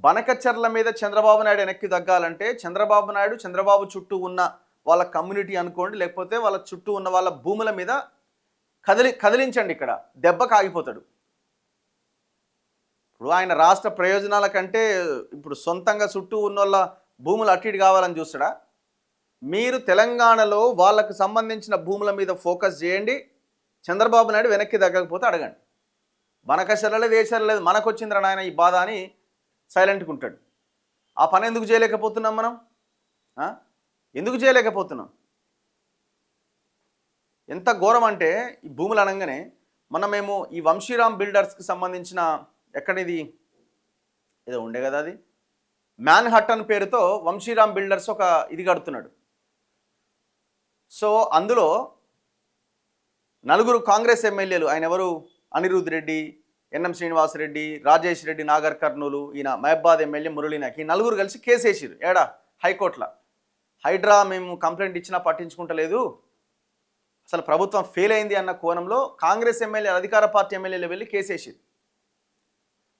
బనకచర్ల మీద చంద్రబాబు నాయుడు వెనక్కి తగ్గాలంటే చంద్రబాబు నాయుడు చంద్రబాబు చుట్టూ ఉన్న వాళ్ళ కమ్యూనిటీ అనుకోండి, లేకపోతే వాళ్ళ చుట్టూ ఉన్న వాళ్ళ భూముల మీద కదిలించండి. ఇక్కడ దెబ్బకు ఆగిపోతాడు. ఇప్పుడు ఆయన రాష్ట్ర ప్రయోజనాల కంటే ఇప్పుడు సొంతంగా చుట్టూ ఉన్న వాళ్ళ భూములు అటు ఇటు కావాలని చూస్తాడా? మీరు తెలంగాణలో వాళ్ళకు సంబంధించిన భూముల మీద ఫోకస్ చేయండి. చంద్రబాబు నాయుడు వెనక్కి తగ్గకపోతే అడగండి. మనకసరలేదు వేసరలేదు, మనకు వచ్చిందిరా నాయన ఈ బాధ అని సైలెంట్గా ఉంటాడు. ఆ పని ఎందుకు చేయలేకపోతున్నాం మనం? ఎందుకు చేయలేకపోతున్నాం? ఎంత ఘోరం అంటే ఈ భూములు అనగానే మేము ఈ వంశీరామ్ బిల్డర్స్కి సంబంధించిన ఎక్కడిది ఏదో ఉండే కదా, అది మ్యాన్ హట్టన్ పేరుతో వంశీరామ్ బిల్డర్స్ ఒక ఇది కడుతున్నాడు. సో అందులో 4 కాంగ్రెస్ ఎమ్మెల్యేలు, ఆయన ఎవరు, అనిరుద్ రెడ్డి, ఎన్ఎం శ్రీనివాసరెడ్డి, రాజేష్ రెడ్డి నాగర్ కర్నూలు, ఈయన మహబాద్ ఎమ్మెల్యే మురళీనాయక్, ఈ 4 కలిసి కేసు వేసిరు. ఏడా? హైకోర్టులో. హైడ్రా మేము కంప్లైంట్ ఇచ్చినా పట్టించుకుంటలేదు, అసలు ప్రభుత్వం ఫెయిల్ అయింది అన్న కోణంలో కాంగ్రెస్ ఎమ్మెల్యే, అధికార పార్టీ ఎమ్మెల్యేలు వెళ్ళి కేసు వేసిరు.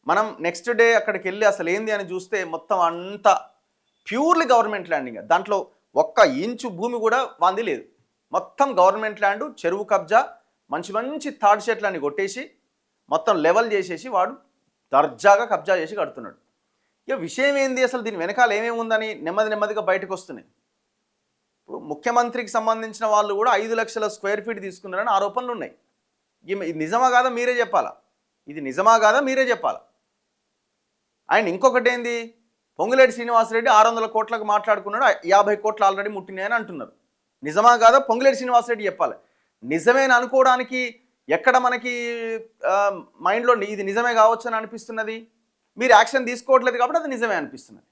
మనం నెక్స్ట్ డే అక్కడికి వెళ్ళి అసలు ఏంది అని చూస్తే మొత్తం అంతా ప్యూర్లీ గవర్నమెంట్ ల్యాండింగ్. దాంట్లో ఒక్క ఇంచు భూమి కూడా వాంది లేదు. మొత్తం గవర్నమెంట్ ల్యాండ్, చెరువు కబ్జా, మంచి మంచి తాడి చెట్లన్నీ కొట్టేసి మొత్తం లెవెల్ చేసేసి వాడు దర్జాగా కబ్జా చేసి కడుతున్నాడు. ఇక విషయం ఏంది, అసలు దీని వెనకాల ఏమేమి ఉందని నెమ్మదిగా బయటకు వస్తున్నాయి. ఇప్పుడు ముఖ్యమంత్రికి సంబంధించిన వాళ్ళు కూడా 5 లక్షల స్క్వేర్ ఫీట్ తీసుకున్నారని ఆరోపణలు ఉన్నాయి. ఇది నిజమా కాదా మీరే చెప్పాలా? ఇది నిజమా కాదా మీరే చెప్పాలా? ఆయన ఇంకొకటి ఏంది, పొంగులేటి శ్రీనివాసరెడ్డి 600 కోట్లకు మాట్లాడుకున్నాడు, 50 కోట్లు ఆల్రెడీ ముట్టినాయని అంటున్నారు. నిజమా కాదా పొంగులేటి శ్రీనివాసరెడ్డి చెప్పాలి. నిజమేని అనుకోవడానికి ఎక్కడ మనకి మైండ్లో ఇది నిజమే కావచ్చు అని అనిపిస్తున్నది? మీరు యాక్షన్ తీసుకోవట్లేదు కాబట్టి అది నిజమే అనిపిస్తున్నది.